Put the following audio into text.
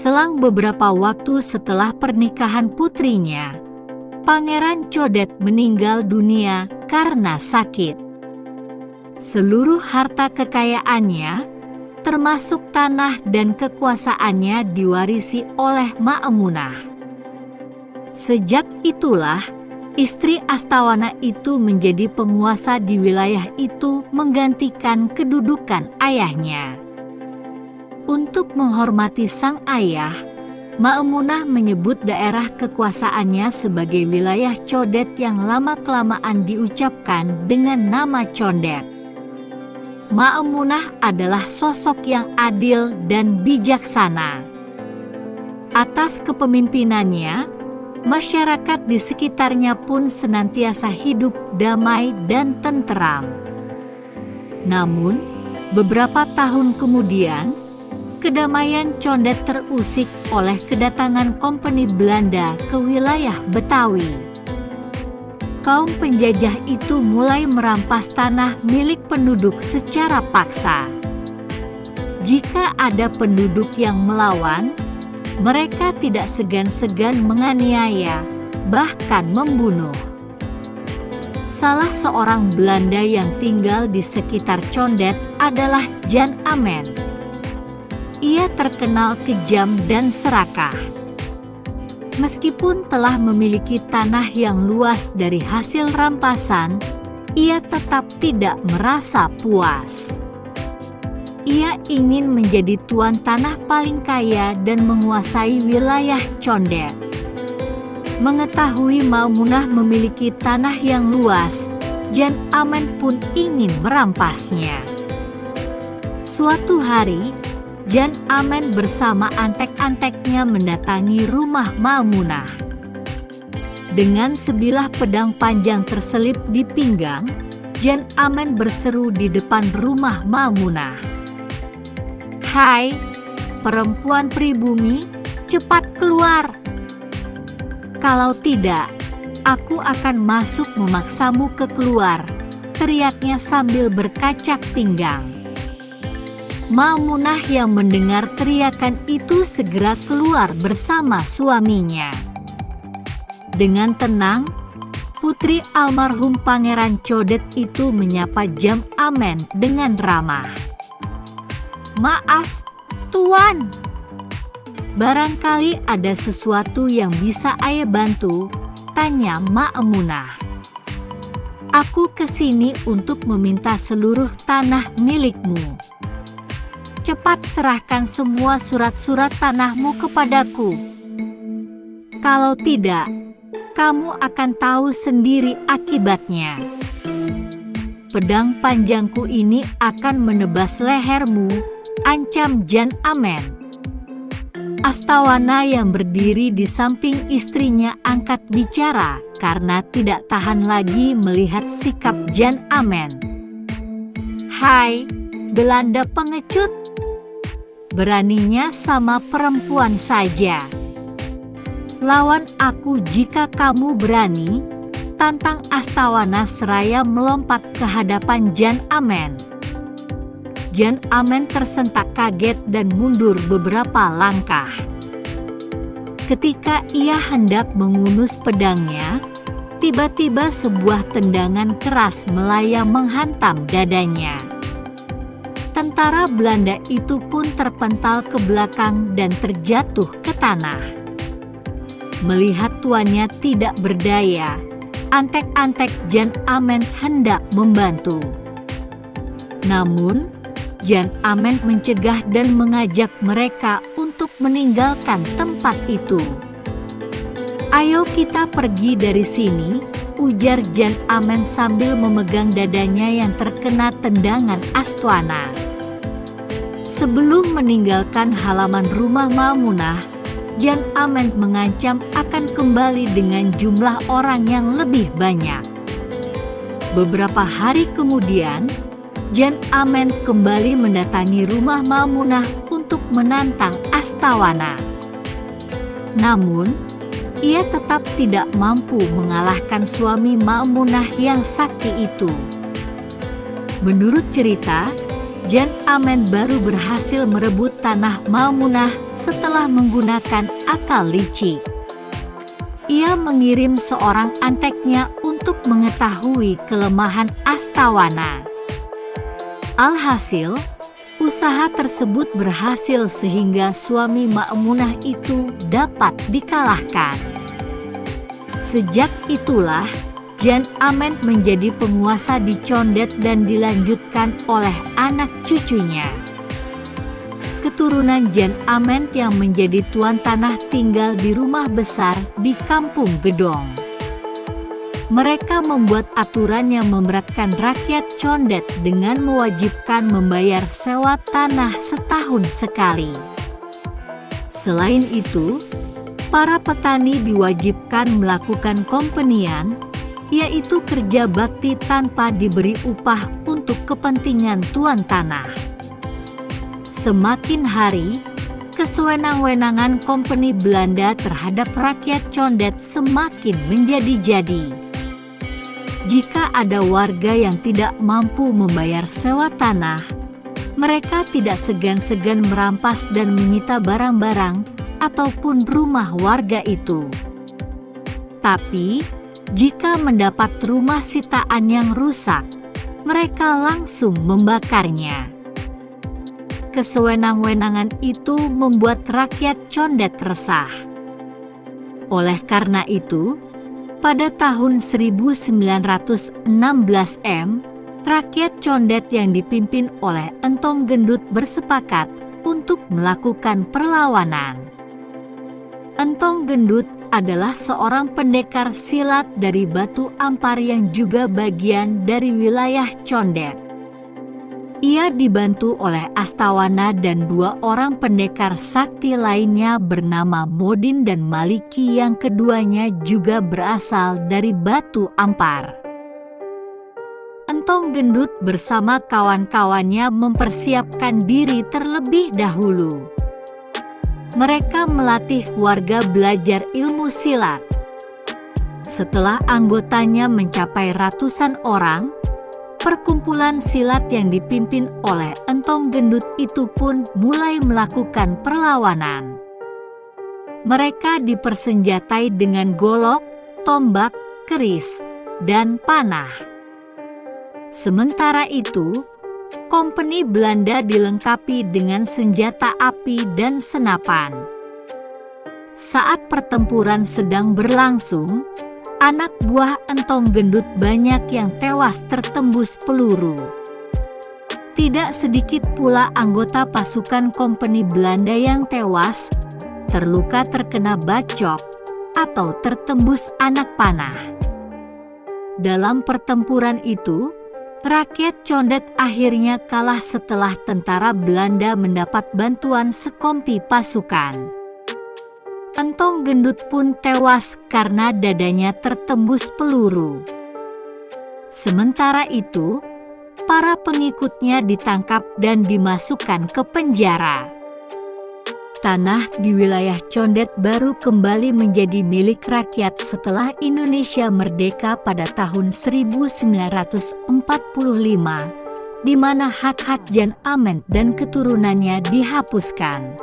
Selang beberapa waktu setelah pernikahan putrinya, Pangeran Codet meninggal dunia karena sakit. Seluruh harta kekayaannya, termasuk tanah dan kekuasaannya, diwarisi oleh Ma'emunah. Sejak itulah, istri Astawana itu menjadi penguasa di wilayah itu, menggantikan kedudukan ayahnya. Untuk menghormati sang ayah, Ma'emunah menyebut daerah kekuasaannya sebagai wilayah Codet yang lama-kelamaan diucapkan dengan nama Condet. Ma'emunah adalah sosok yang adil dan bijaksana. Atas kepemimpinannya, masyarakat di sekitarnya pun senantiasa hidup damai dan tenteram. Namun, beberapa tahun kemudian, kedamaian Condet terusik oleh kedatangan kompeni Belanda ke wilayah Betawi. Kaum penjajah itu mulai merampas tanah milik penduduk secara paksa. Jika ada penduduk yang melawan, mereka tidak segan-segan menganiaya, bahkan membunuh. Salah seorang Belanda yang tinggal di sekitar Condet adalah Jan Amen. Ia terkenal kejam dan serakah. Meskipun telah memiliki tanah yang luas dari hasil rampasan, ia tetap tidak merasa puas. Ia ingin menjadi tuan tanah paling kaya dan menguasai wilayah Condet. Mengetahui Ma'emunah memiliki tanah yang luas, Jan Amen pun ingin merampasnya. Suatu hari, Jan Amen bersama antek-anteknya mendatangi rumah Ma'emunah. Dengan sebilah pedang panjang terselip di pinggang, Jan Amen berseru di depan rumah Ma'emunah, "Hai, perempuan pribumi, cepat keluar! Kalau tidak, aku akan masuk memaksamu ke keluar," teriaknya sambil berkacak pinggang. Ma'emunah yang mendengar teriakan itu segera keluar bersama suaminya. Dengan tenang, putri almarhum Pangeran Codet itu menyapa Jan Amen dengan ramah. "Maaf, Tuan. Barangkali ada sesuatu yang bisa ayah bantu?" tanya Ma'emunah. "Aku kesini untuk meminta seluruh tanah milikmu. Cepat serahkan semua surat-surat tanahmu kepadaku. Kalau tidak, kamu akan tahu sendiri akibatnya. Pedang panjangku ini akan menebas lehermu," ancam Jan Amen. Astawana yang berdiri di samping istrinya angkat bicara karena tidak tahan lagi melihat sikap Jan Amen. "Hai, Belanda pengecut! Beraninya sama perempuan saja. Lawan aku jika kamu berani," tantang Astawana seraya melompat ke hadapan Jan Amen. Jan Amen tersentak kaget dan mundur beberapa langkah. Ketika ia hendak mengunus pedangnya, tiba-tiba sebuah tendangan keras melayang menghantam dadanya. Tentara Belanda itu pun terpental ke belakang dan terjatuh ke tanah. Melihat tuannya tidak berdaya, antek-antek Jan Amen hendak membantu. Namun, Jan Amen mencegah dan mengajak mereka untuk meninggalkan tempat itu. "Ayo kita pergi dari sini," ujar Jan Amen sambil memegang dadanya yang terkena tendangan Astawana. Sebelum meninggalkan halaman rumah Ma'emunah, Jan Amen mengancam akan kembali dengan jumlah orang yang lebih banyak. Beberapa hari kemudian, Jan Amen kembali mendatangi rumah Ma'emunah untuk menantang Astawana. Namun, ia tetap tidak mampu mengalahkan suami Ma'emunah yang sakti itu. Menurut cerita, Jan Ament baru berhasil merebut tanah Mamunah setelah menggunakan akal licik. Ia mengirim seorang anteknya untuk mengetahui kelemahan Astawana. Alhasil, usaha tersebut berhasil sehingga suami Ma'munah itu dapat dikalahkan. Sejak itulah, Jan Ament menjadi penguasa di Condet dan dilanjutkan oleh anak cucunya. Keturunan Jan Ament yang menjadi tuan tanah tinggal di rumah besar di Kampung Gedong. Mereka membuat aturan yang memberatkan rakyat Condet dengan mewajibkan membayar sewa tanah setahun sekali. Selain itu, para petani diwajibkan melakukan kompenian, yaitu kerja bakti tanpa diberi upah untuk kepentingan tuan tanah. Semakin hari, kesewenang-wenangan kompeni Belanda terhadap rakyat Condet semakin menjadi-jadi. Jika ada warga yang tidak mampu membayar sewa tanah, mereka tidak segan-segan merampas dan menyita barang-barang ataupun rumah warga itu. Tapi, jika mendapat rumah sitaan yang rusak, mereka langsung membakarnya. Kesewenang-wenangan itu membuat rakyat Condet resah. Oleh karena itu, pada tahun 1916 rakyat Condet yang dipimpin oleh Entong Gendut bersepakat untuk melakukan perlawanan. Entong Gendut adalah seorang pendekar silat dari Batu Ampar yang juga bagian dari wilayah Condet. Ia dibantu oleh Astawana dan dua orang pendekar sakti lainnya bernama Modin dan Maliki yang keduanya juga berasal dari Batu Ampar. Entong Gendut bersama kawan-kawannya mempersiapkan diri terlebih dahulu. Mereka melatih warga belajar ilmu silat. Setelah anggotanya mencapai ratusan orang, perkumpulan silat yang dipimpin oleh Entong Gendut itu pun mulai melakukan perlawanan. Mereka dipersenjatai dengan golok, tombak, keris, dan panah. Sementara itu, kompeni Belanda dilengkapi dengan senjata api dan senapan. Saat pertempuran sedang berlangsung, anak buah Entong Gendut banyak yang tewas tertembus peluru. Tidak sedikit pula anggota pasukan kompeni Belanda yang tewas, terluka terkena bacok, atau tertembus anak panah. Dalam pertempuran itu, rakyat Condet akhirnya kalah setelah tentara Belanda mendapat bantuan sekompi pasukan. Entong Gendut pun tewas karena dadanya tertembus peluru. Sementara itu, para pengikutnya ditangkap dan dimasukkan ke penjara. Tanah di wilayah Condet baru kembali menjadi milik rakyat setelah Indonesia merdeka pada tahun 1945, di mana hak-hak Jan Ament dan keturunannya dihapuskan.